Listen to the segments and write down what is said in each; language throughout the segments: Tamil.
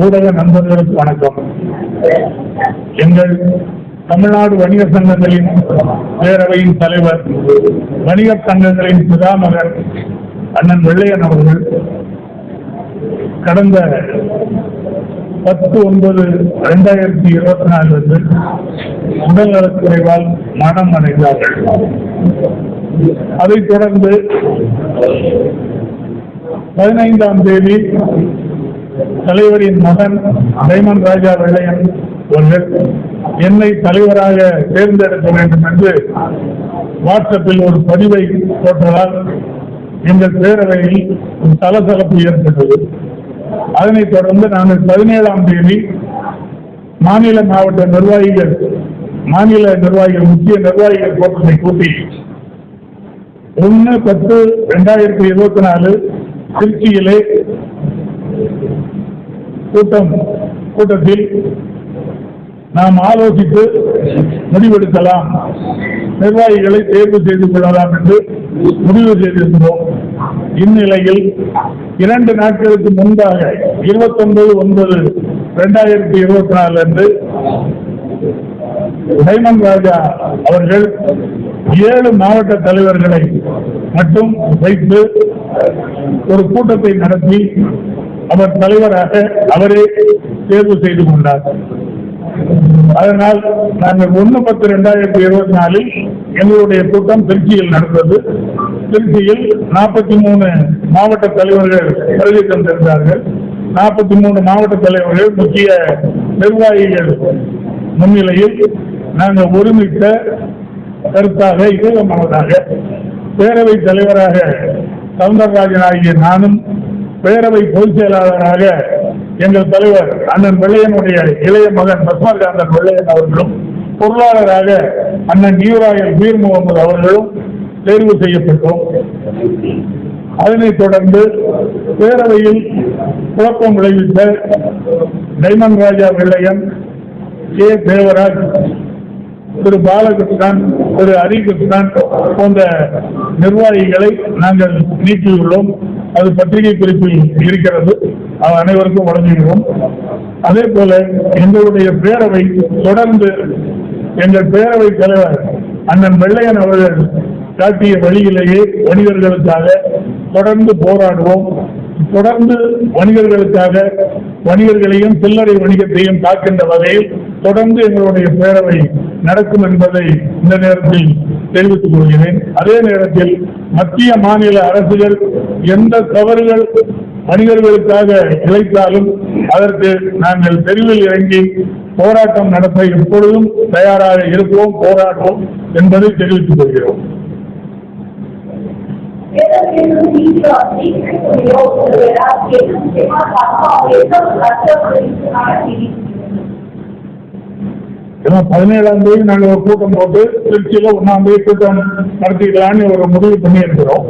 ஊடக நண்பர்களுக்கு வணக்கம். எங்கள் தமிழ்நாடு வணிகர் சங்கங்களின் பேரவையின் தலைவர், வணிகர் சங்கங்களின் பிதாமகர் அண்ணன் வெள்ளையன் அவர்கள் கடந்த 10/9/2024 உடல்நலக் குறைவால் மரணம் அடைந்தார்கள். அதைத் தொடர்ந்து 15ஆம் தேதி தலைவரின் மகன் டைமண்ட் ராஜா வெள்ளையன் அவர்கள் என்னை தலைவராக தேர்ந்தெடுக்க வேண்டும் என்று வாட்ஸ்அப்பில் ஒரு பதிவை போட்டதால் எங்கள் பேரவையில் சலசலப்பு ஏற்பட்டது. அதனைத் தொடர்ந்து நாங்கள் 17ஆம் தேதி மாநில நிர்வாகிகள் முக்கிய நிர்வாகிகள் கூட்டத்தை கூட்டி 1/10/2024 திருச்சியிலே கூட்டத்தில் நாம் ஆலோசித்து முடிவெடுக்கலாம், நிர்வாகிகளை தேர்வு செய்து கொள்ளலாம் என்று முடிவு செய்திருக்கிறோம். இந்நிலையில் 2 நாட்களுக்கு முன்பாக 29/9/2024 அன்று டைமண்ட் ராஜா அவர்கள் 7 மாவட்ட தலைவர்களை மட்டும் வைத்து ஒரு கூட்டத்தை நடத்தி அவர் தலைவராக அவரே தேர்வு செய்து கொண்டார். அதனால் நாங்கள் 1/10/2024 எங்களுடைய கூட்டம் திருச்சியில் நடந்தது. திருச்சியில் 43 மாவட்ட தலைவர்கள் வருகை தந்திருந்தார்கள். 43 மாவட்ட தலைவர்கள் முக்கிய நிர்வாகிகள் முன்னிலையில் நாங்கள் ஒருமித்த கருத்தாக இலவசமாக பேரவைத் தலைவராக சவுந்தரராஜன் ஆகிய நானும், பேரவை பொதுச் செயலாளராக எங்கள் தலைவர் அண்ணன் வெள்ளையனுடைய இளைய மகன் பத்மகாந்தன் வெள்ளையன் அவர்களும், பொருளாளராக அண்ணன் ஈராயல் பீர் முகமது அவர்களும் தேர்வு செய்யப்பட்டோம். அதனைத் தொடர்ந்து பேரவையில் குழப்பம் விளைவித்த டைமண்ட் ராஜா வெள்ளையன், கே தேவராஜ், திரு பாலகிருஷ்ணன், திரு ஹரிகிருஷ்ணன் போன்ற நிர்வாகிகளை நாங்கள் நீக்கியுள்ளோம். அது பத்திரிகை குறிப்பில் இருக்கிறது, அனைவருக்கும் வழங்குகிறோம். அதே போல எங்களுடைய பேரவை தொடர்ந்து எங்கள் பேரவை தலைவர் அண்ணன் வெள்ளையன் அவர்கள் காட்டிய வழியிலேயே வணிகர்களுக்காக தொடர்ந்து போராடுவோம். தொடர்ந்து வணிகர்களையும் சில்லறை வணிகத்தையும் காக்கின்ற வகையில் தொடர்ந்து எங்களுடைய பேரவை நடக்கும் என்பதை இந்த நேரத்தில் தெரிவித்துக் கொள்கிறேன். அதே நேரத்தில் மத்திய மாநில அரசுகள் எந்த தவறுகள் வணிகர்களுக்காக இழைத்தாலும் அதற்கு நாங்கள் தெருவில் இறங்கி போராட்டம் நடத்த எப்பொழுதும் தயாராக இருப்போம், போராடுவோம் என்பதை தெரிவித்துக் கொள்கிறோம். ஏன்னா 17ஆம் தேதி நாங்கள் ஒரு கூட்டம் போட்டு திருச்சியில 1ஆம் தேதி கூட்டம் நடத்திக்கலான்னு ஒரு முடிவு பண்ணி இருக்கிறோம்.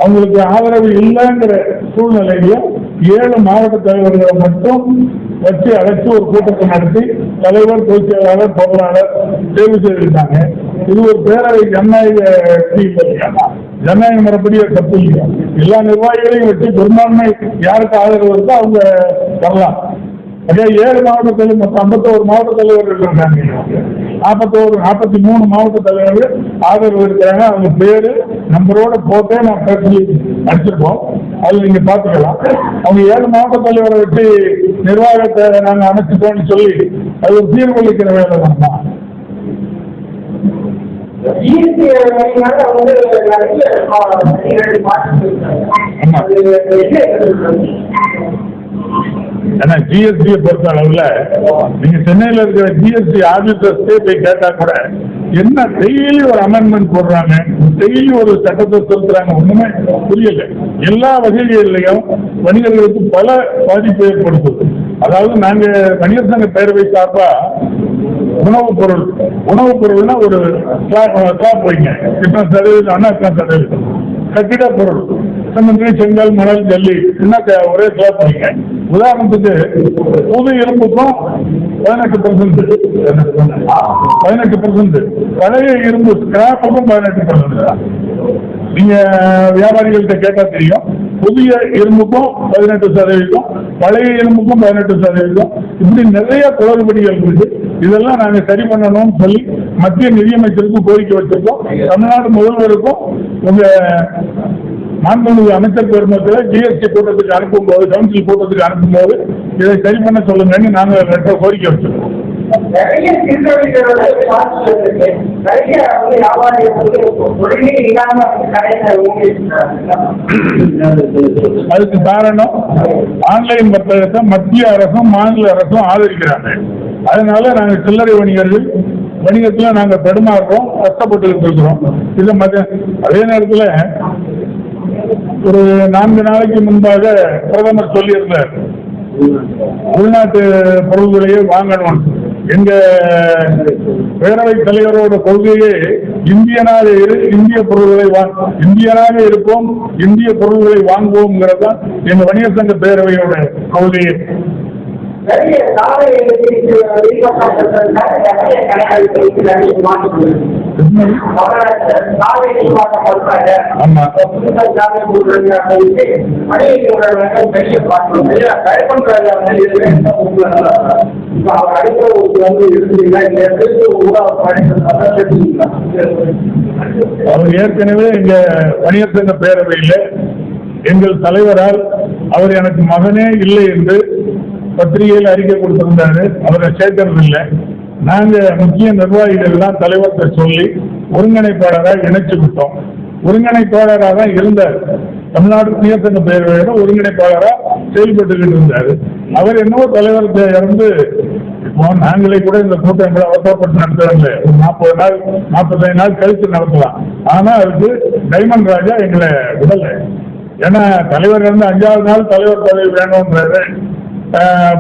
அவங்களுக்கு ஆதரவு இல்லைங்கிற சூழ்நிலையிலும் 7 மாவட்ட தலைவர்களை மட்டும் வச்சு அழைச்சி ஒரு கூட்டத்தை நடத்தி தலைவர், பொதுச் செயலாளர், பொருளாளர் தேர்வு செய்திருக்காங்க. இது ஒரு பேரவை ஜனநாயக முறைப்படி தப்பு இல்லையா? எல்லா நிர்வாகிகளையும் வச்சு பெரும்பான்மை யாருக்கு ஆதரவு இருக்கோ அவங்க வரலாம். அதே 7 மாவட்ட தலைவர், மொத்தம் 51 மாவட்ட தலைவர்கள் இருக்காங்க. 43 மாவட்ட தலைவர்கள் ஆதரவு இருக்கிறாங்க. அவங்க பேரு நம்பரோட போட்டே நான் பேசி அடிச்சிருக்கோம், அது நீங்க பாத்துக்கலாம். அவங்க 7 மாவட்ட தலைவரை வச்சு நிர்வாகத்தை நாங்க அமைச்சிட்டோம்னு சொல்லி அது ஒரு சீர்குலைக்கிற வேலை தான். ஏன்னா ஜிஎஸ்டியை பொறுத்த அளவுல நீங்க சென்னையில இருக்கிற ஜிஎஸ்டி ஆபீசர்ஸே போய் கேட்டா கூட என்ன டெய்லி ஒரு அமெண்ட்மெண்ட் போடுறாங்க, டெய்லி ஒரு சட்டத்தை திருத்துறாங்க, ஒண்ணுமே புரியல. எல்லா வகைகளிலையும் வணிகர்களுக்கு பல பாதிப்பு ஏற்படுத்துது. அதாவது நாங்க வணிகர் சங்க பேரவை சார்பா உணவுப் பொருள்னா ஒரு ஸ்லாப் வைங்க, இத்தனை சதவீதம், இத்தனை சதவீதம். கட்டிட பொருள் செங்கல், மணல், ஜல்லி என்ன ஒரே கிளாஸ் பண்ணிங்க. உதாரணத்துக்கு புது இரும்புக்கும் 18%, பழைய இரும்பு ஸ்கிராப்புக்கும் 18%. நீங்க வியாபாரிகள்கிட்ட கேட்டா தெரியும். புதிய இரும்புக்கும் 18%, பழைய இரும்புக்கும் 18%. இப்படி நிறைய குளறுபடிகள் இருக்கு. இதெல்லாம் நாங்க சரி பண்ணணும்னு சொல்லி மத்திய நிதியமைச்சருக்கும் கோரிக்கை வச்சிருக்கோம். தமிழ்நாடு முதல்வருக்கும் உங்க மாண்புமிகு அமைச்சர் பெருமக்களை ஜிஎஸ்டி கூட்டத்துக்கு அனுப்பும்போது, கவுன்சில் கூட்டத்துக்கு அனுப்பும்போது இதை சரி பண்ண சொல்லுங்கன்னு நாங்கள் கோரிக்கை வச்சிருக்கோம். அதுக்கு காரணம் ஆன்லைன் வர்த்தகத்தை மத்திய அரசும் மாநில அரசும் ஆதரிக்கிறாங்க. அதனால நாங்க சில்லறை வணிகத்துல நாங்க தடுமாறுறோம், கஷ்டப்பட்டு இருக்கிறோம். அதே நேரத்தில் ஒரு 4 நாளைக்கு முன்பாக பிரதமர் சொல்லியிருந்தார், உள்நாட்டு பொருள்களையே வாங்கணும். எங்க பேரவைத் தலைவரோட கொள்கையே இந்தியனாக இருப்போம், இந்திய பொருள்களை வாங்குவோம்ங்கிறதா எங்க வணிகர் சங்க பேரவையோட கொள்கையே. அவர் ஏற்கனவே எங்க வணிகர் சங்க பேரவையில் எங்கள் தலைவரால் அவர் எனக்கு மகனே இல்லை என்று பத்திரிகையில் அறிக்கை கொடுத்திருந்தாரு. அவரை சேர்க்கறதில்லை. நாங்க முக்கிய நிர்வாகிகள் தான் தலைவர்கிட்ட சொல்லி ஒருங்கிணைப்பாளராக இணைச்சு விட்டோம். ஒருங்கிணைப்பாளராக தான் இருந்தார். தமிழ்நாடு வணிகர் சங்க பேரவையோட ஒருங்கிணைப்பாளராக செயல்பட்டு இருந்தாரு. அவர் என்னவோ தலைவர் இருந்து இப்போ நாங்களே கூட இந்த கூட்டம் அவசரப்பட்டு நடத்துறாங்க. ஒரு 40 நாள் 45 நாள் கழித்து நடத்தலாம். ஆனா அதுக்கு டைமண்ட் ராஜா எங்களை விடலை. ஏன்னா தலைவர் இருந்து 5வது நாள் தலைவர் பதவி வேணும்ன்றாரு.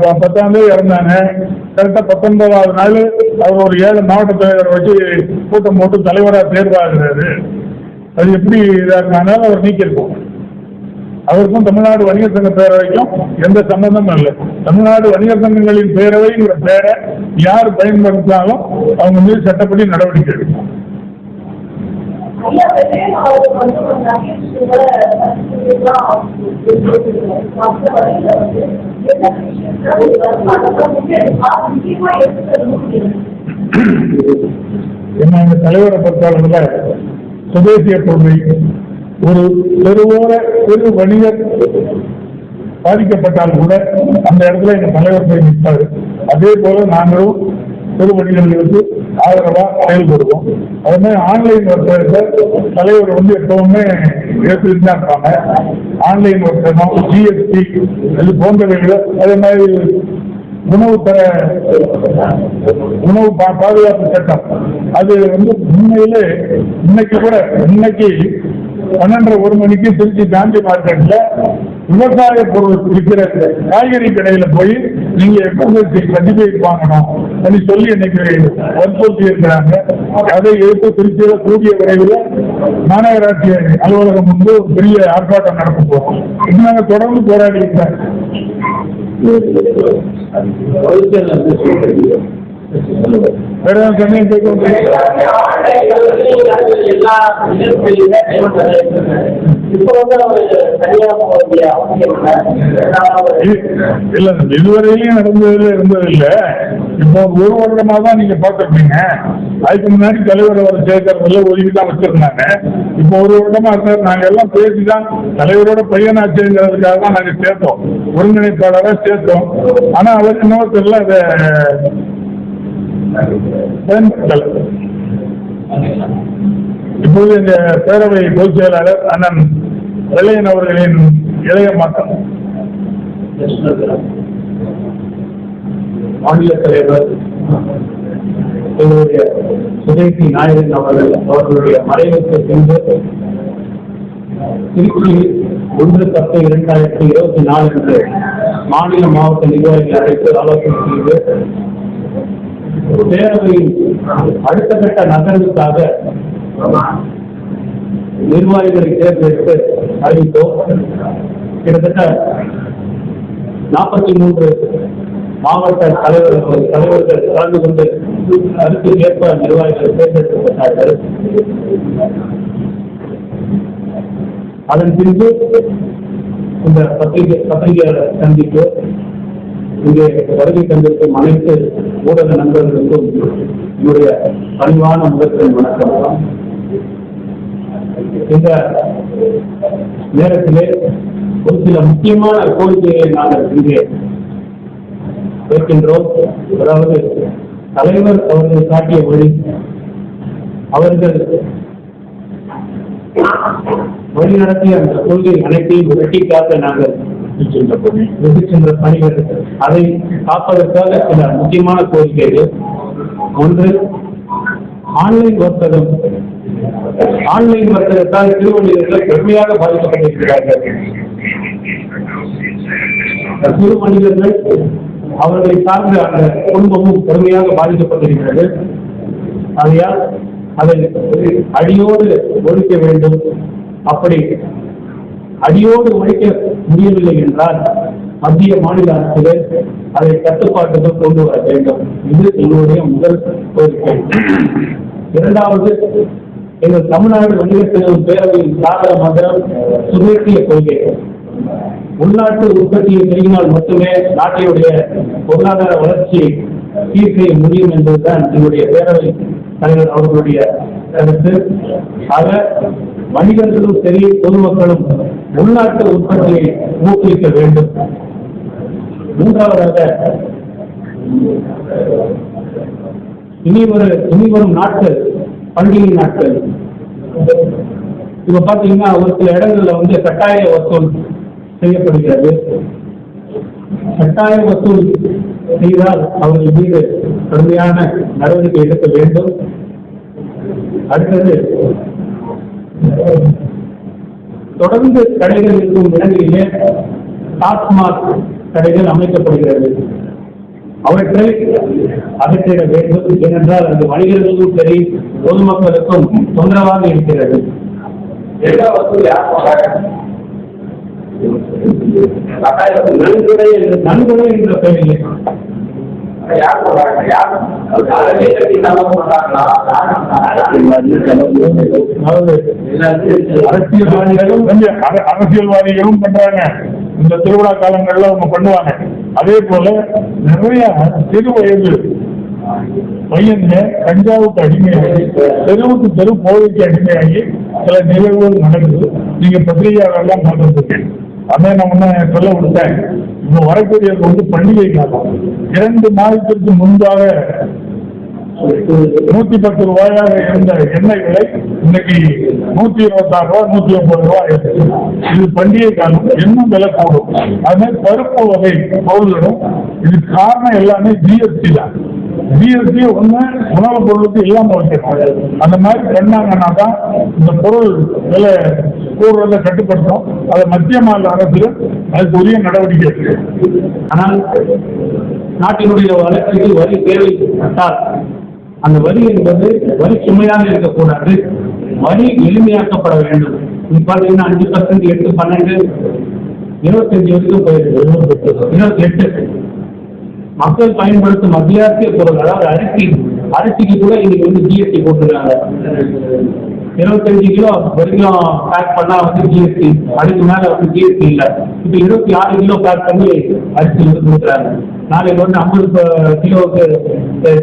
10ஆம் தேதி இறந்தாங்க. கரெக்டா 19வது நாள் அவர் ஒரு 7 மாவட்ட தலைவரை வச்சு கூட்டம் போட்டு தலைவராக தேர்வாகிறாரு. அது எப்படி இதானால அவர் நீக்கிருக்கோம். அவருக்கும் தமிழ்நாடு வணிகர் சங்க பேரவைக்கும் எந்த சம்பந்தமும் இல்லை. தமிழ்நாடு வணிகர் சங்கங்களின் பேரவைங்கிற பேரை யார் பயன்படுத்தினாலும் அவங்க மீது சட்டப்படி நடவடிக்கை எடுக்கும். என்ன தலைவரை பொறுத்தவரையில் சுதேசிய கொள்கை, ஒரு பெரு வணிகர் பாதிக்கப்பட்டால் கூட அந்த இடத்துல எங்க தலைவர் போய் நிற்பாரு. அதே போல நாங்களும் பெரு வணிகர்களுக்கு ஆதரவா செயல்படுவோம். அதே மாதிரி ஆன்லைன் வர்த்தகத்தை தலைவர் எப்பவுமே ஏற்றுட்டு தான் இருப்பாங்க. ஆன்லைன் வர்த்தகம், ஜிஎஸ்டி இது போன்றவைகளை, அதே மாதிரி உணவு பாதுகாப்பு சட்டம் அது உண்மையிலே இன்னைக்கு 12:30 மணிக்கு திருச்சி காந்தி மார்க்கெட்ல விவசாய பொருள் விற்கிற காய்கறி கடையில போய் நீங்க எஃப்எஸ்எஸ்ஐ சர்டிபிகேட் வாங்கணும் அப்படின்னு சொல்லி இன்னைக்கு வற்புறுத்தி இருக்கிறாங்க. அதை எடுத்து திருச்சியில கூடிய விரைவில் மாநகராட்சி அலுவலகம் முன்பு பெரிய ஆர்ப்பாட்டம் நடத்த போறோம். இது நாங்கள் தொடர்ந்து போராடி இருக்கிறோம். வேற சமயம் இல்ல, இதுவரையிலும் இருந்ததில்லை. இப்போ 1 வருடமா தான் நீங்க பாத்துருப்பீங்க. அதுக்கு முன்னாடி தலைவர் அவர் சேர்க்கறதுல ஒதுக்கிதான் வச்சிருந்தாங்க. இப்போ 1 வருடமா இருந்தாரு. நாங்க எல்லாம் பேசிதான் தலைவரோட பையனாச்சுங்கிறதுக்காக தான் நாங்க சேர்த்தோம், ஒருங்கிணைப்பாளராக சேர்த்தோம். ஆனா அவர் என்னவோ தெரியல அதை பயன்படுத்தல. இப்போது இந்த பேரவை பொதுச் செயலாளர் அண்ணன் வெள்ளையன் அவர்களின் இளைய மக்கள் மாநில தலைவர் சுதேசி நாயகன் அவர்களுடைய மறைவுக்கு பின்பு திருச்சி 1/10/2024 அன்று மாநில மாவட்ட நிர்வாகிகள் அழைத்து ஆலோசனை செய்து பேரவையின் அடுத்த கட்ட நகர்வுக்காக நிர்வாகிகளை தேர்ந்தெடுத்து அறிவித்தோம். கிட்டத்தட்ட 43 மாவட்ட தலைவர்கள் கலந்து கொண்டு கருத்து ஏற்ப நிர்வாகிகள் தேர்ந்தெடுக்கப்பட்டார்கள். அதன் பின்பு இந்த பத்திரிகையாளர் சந்திப்பு இங்கே வருகை தந்திருக்கும் அனைத்து ஊடக நண்பர்களுக்கும் என்னுடைய பணிவான முதற்கண் வணக்கம். இந்த நேரத்திலே ஒரு சில முக்கியமான கோரிக்கைகளை நாங்கள் இங்கே கேட்கின்றோம். அதாவது தலைவர் அவர்கள் காட்டிய வழி, அவர்கள் வழி நடத்திய அந்த கொள்கை அனைத்தையும் வெற்றிக்காக நாங்கள் சென்ற பணிகள், அதை காப்பதற்காக சில முக்கியமான கோரிக்கைகள். ஒன்று, ஆன்லைன் வர்த்தகம். ஆன்லைன் வர்த்தகத்தால் சிறுவணிகர்கள் கடுமையாக பாதிக்கப்பட்டிருக்கிறார்கள். சிறு மனிதர்கள் அவர்களை சார்ந்த அந்த குடும்பமும் கடுமையாக பாதிக்கப்பட்டிருக்கிறது. ஆகையால் அதை அடியோடு ஒழிக்க வேண்டும். அப்படி அடியோடு ஒழிக்க முடியவில்லை என்றால் மத்திய மாநில அரசுகள் அதை கட்டுப்பாட்டுக்கு கொண்டு வர வேண்டும். இது எங்களுடைய முதல் கோரிக்கை. இரண்டாவது, எங்கள் தமிழ்நாடு வணிகர் பேரவையின் சாதன மந்திரம் சுதேசிய கொள்கை. உள்நாட்டு உற்பத்தியை பெருகினால் மட்டுமே நாட்டினுடைய பொருளாதார வளர்ச்சியை சீர் செய்ய முடியும் என்பதுதான் எங்களுடைய பேரவை தலைவர் அவர்களுடைய கருத்து. ஆக வணிகர்களும் சரி, பொதுமக்களும் உள்நாட்டு உற்பத்தியை ஊக்குவிக்க வேண்டும். மூன்றாவதாக, இனிவரும் நாட்கள் பண்டிகை நாட்கள். இப்ப பாத்தீங்கன்னா ஒரு சில இடங்கள்ல கட்டாய வசூல் செய்யப்படுகிறது. கட்டாய வசூல் செய்தால் அவர்கள் மீது கடுமையான நடவடிக்கை எடுக்க வேண்டும். அடுத்தது, தொடர்ந்து கடைகள் இருக்கும் இடங்களிலே டாஸ்மாக் கடைகள் அமைக்கப்படுகிறது. அவற்றை அகற்றிட வேண்டும். ஏனென்றால் அது வணிகர்களுக்கும் சரி, பொதுமக்களுக்கும் தொந்தரவாக இருக்கிறது. நன்கொடை என்ற பெயரில் அரசியல்வாதிகளும் பண்றாங்க. இந்த திருவிழா காலங்கள்ல அவங்க பண்ணுவாங்க. அதே போல நிறைய சிறு வயது பையன்க கஞ்சாவுக்கு அடிமையாகி, தெருவுக்கு தெரு போதைக்கு அடிமையாகி சில நிகழ்வுகள் நடக்குது. நீங்க பத்திரிகையாளர்லாம் பார்த்துருக்கீங்க. அதை நான் சொல்ல விட்டேன். இப்ப வரக்கூடியது பண்டிகை காலம். 2 மாதத்திற்கு முன்பாக 110 ரூபாயாக இருந்த எண்ணெய் விலை இன்னைக்கு 126 ரூபாய், 150 ரூபாய். இது பண்டிகை காலம், இன்னும் விலை கூடும். அதுமாதிரி பருப்பு வகை பொருள்களும் இது காரணம் எல்லாமே ஜிஎஸ்டி தான். ஜிஎஸ்டி உணவு பொருளுக்கு இல்லாம வைக்கணும். அந்த மாதிரி பண்ணாங்கன்னா தான் இந்த பொருள் விலை கூடுறதை கட்டுப்படுத்தும். அதை மத்திய மாநில அரசுகள் அதுக்கு உரிய நடவடிக்கை இருக்கு. ஆனால் நாட்டினுடைய வளர்ச்சிக்கு வரி தேவைப்பட்டால் அந்த வரி என்பது வரி சுமையாக இருக்கக்கூடாது, வரி எளிமையாக்கப்பட வேண்டும். நீ பார்த்தீங்கன்னா 5%, 8, 12, 25 வரைக்கும் போயிருக்கு. 28 மக்கள் பயன்படுத்தும் அத்தியாவசிய பொருள், அதாவது அரிசிக்கு கூட இன்னைக்கு ஜிஎஸ்டி போட்டுருக்காங்க. 25 கிலோ வரைக்கும் பேக் பண்ணா ஜிஎஸ்டி, அதுக்கு மேல ஜிஎஸ்டி இல்லை. இப்ப 26 கிலோ பேக் பண்ணி அரிசி கொடுக்குறாங்க. நாளைக்கு 50 கிலோவுக்கு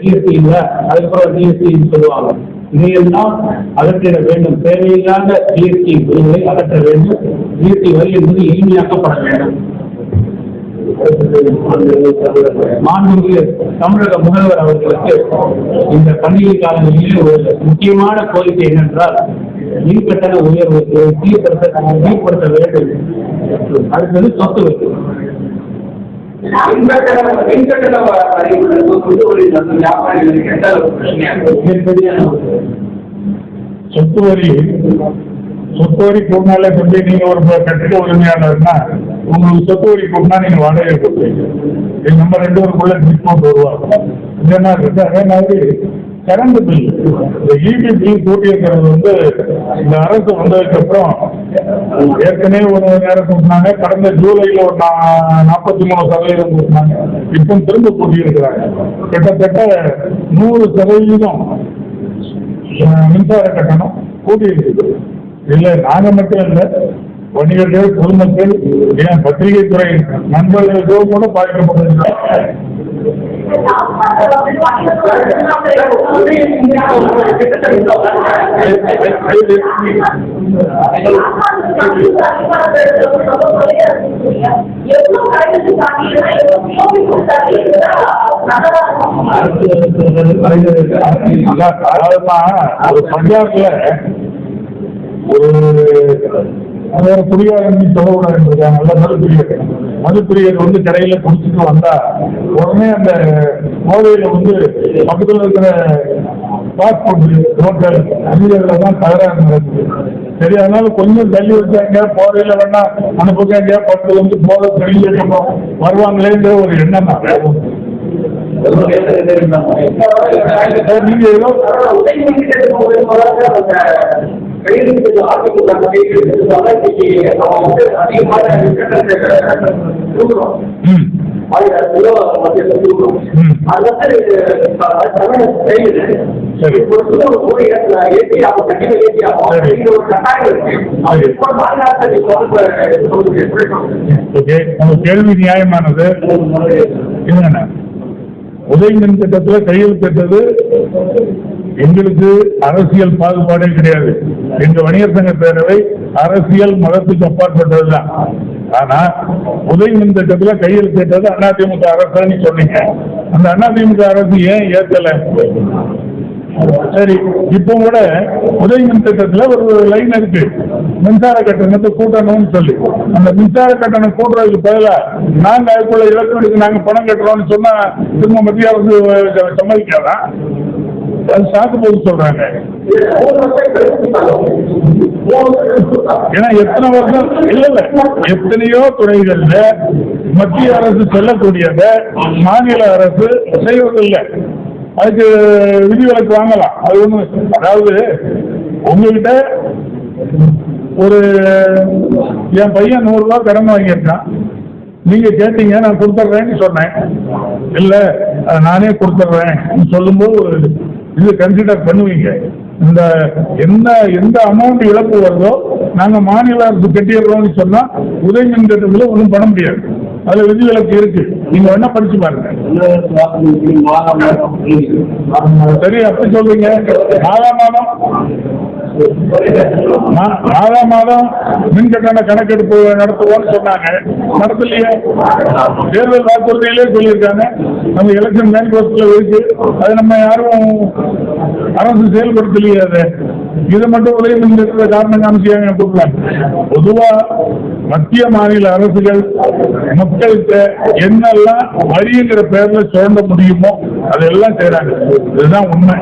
ஜிஎஸ்டி இல்லை, அதுக்கப்புறம் ஜிஎஸ்டி சொல்லுவாங்க. இதையெல்லாம் அகற்றிட வேண்டும். தேவையில்லாத ஜிஎஸ்டி வரிகளை அகற்ற வேண்டும். ஜிஎஸ்டி வரி என்பது எளிமையாக்கப்பட வேண்டும். மாண்புமிகு தமிழக முதல்வர் அவர்களுக்கு இந்த பண்டிகை காலங்களிலே ஒரு முக்கியமான கோரிக்கை என்னென்றால், மின் கட்டண உயர்வு சீர்படுத்த வேண்டும். அடுத்தது சொத்து வரி. சொத்து வரி கூட்டினாலே சொல்லி நீங்க ஒரு கட்டிட உரிமையாளர்னா உங்களுக்கு சொத்து வரி கூட்டினா நீங்க வாடகை கொடுப்பீங்க. நம்ம 2 பேருக்குள்ள டிஸ்கவுண்ட் வருவாங்க. அதே மாதிரி கரண்ட் பில், இந்த இபி பில் கூட்டி இருக்கிறது இந்த அரசு வந்ததுக்கு அப்புறம் ஏற்கனவே ஒரு நேரம் கூட்டினாங்க, கடந்த ஜூலைல ஒரு 43% கூட்டினாங்க, இப்போ திரும்ப கூட்டியிருக்கிறாங்க. கிட்டத்தட்ட 100% மின்சார கட்டணம் கூட்டியிருக்குது. இல்ல நாங்க மட்டும் இல்ல, வணிகர்கள், பொதுமக்கள், ஏன் பத்திரிகை துறை நண்பர்களுக்கோ கூட பாதிக்கப்படுகிறார். ஒரு பஞ்சாப்ல ஒரு குடிகாரன் சொல்லக்கூடாது, நல்ல மதுப்பிரியர் வந்து கடையில குடிச்சிட்டு வந்தா உடனே அந்த கோவையில வந்து பக்கத்துல இருக்கிற பாஸ்போர்ட் ஹோட்டல் அங்கீகாரத்துல தான் தகராறு நடக்குது. சரி, அதனால கொஞ்சம் தள்ளி வச்சாங்க, போதையில வேணா அனுப்புக்காங்க, பக்கத்துல வந்து போதை தெளிஞ்ச வருவாங்களேங்கிற ஒரு எண்ணம் தான். நீங்க ஏதோ கேள்வி நியாயமானது. என்னன்னா உதய மின் திட்டத்துல கையெழுத்திட்டது எங்களுக்கு அரசியல் பாகுபாடே கிடையாது. எங்க வணிகர் சங்க பேரவை அரசியல் மதத்துக்கு அப்பாற்பட்டதுதான். ஆனா உதய மின் திட்டத்துல கையெழுத்திட்டது அதிமுக அரசுன்னு சொன்னீங்க. அந்த அதிமுக அரசு ஏன் ஏற்கல? சரி, இப்போ கூட உதய மின் திட்டத்துல ஒரு லைன் இருக்கு, மின்சார கட்டணத்தை கூட்டணும்னு சொல்லி. அந்த மின்சார கட்டணம் கூட்டுறதுக்கு பதிலா நாங்க அதுக்குள்ள இலக்கு நாங்க பணம் கட்டுறோம்னு சொன்னா திரும்ப மத்திய அரசு சம்மதிக்காதான்? அது சாக்கு போது சொல்றாங்க. ஏன்னா எத்தனை வருஷம் இல்ல எத்தனையோ துறைகள்ல மத்திய அரசு செல்லக்கூடியத மாநில அரசு செய்வதில்லை. அதுக்கு விதிவிலக்கு வாங்கலாம். அது ஒண்ணு. அதாவது உங்ககிட்ட ஒரு என் பையன் 100 ரூபாய் கடன் வாங்கியிருக்கான், நீங்க கேட்டீங்க, நான் கொடுத்துட்றேன்னு சொன்னேன். இல்ல நானே கொடுத்துட்றேன் சொல்லும்போது இது கன்சிடர் பண்ணுவீங்க. இந்த எந்த அமௌண்ட் இழப்பு வருதோ நாங்க மாநில அரசு கட்டிடுறோம்னு சொன்னா உதய மின் திட்டத்துல ஒன்றும் பண்ண முடியாது. அதுல விதிவிலக்கு இருக்கு, நீங்க வேணா படிச்சு பாருங்க. சரி, அப்படி சொல்றீங்க. மாதம் மின் கட்டண கணக்கெடுப்பு நடத்துவோம்னு சொன்னாங்க, நடத்தலையே. தேர்தல் வாக்குறுதியிலே சொல்லியிருக்காங்க, நம்ம எலெக்ஷன் மேனிஃபெஸ்டோல இருக்கு, அது நம்ம யாரும் அரசு செயல்படுத்தலையே. அது இதை மட்டும் உதய மின் திட்டத்தை காரணம் காமிச்சாங்க கொடுக்கலாம். பொதுவா மத்திய மாநில அரசுகள் மக்களுக்கு என்னெல்லாம் வரிங்கிற பேர்ல சுரண்ட முடியுமோ அதெல்லாம் செய்யறாங்க. இதுதான் உண்மை.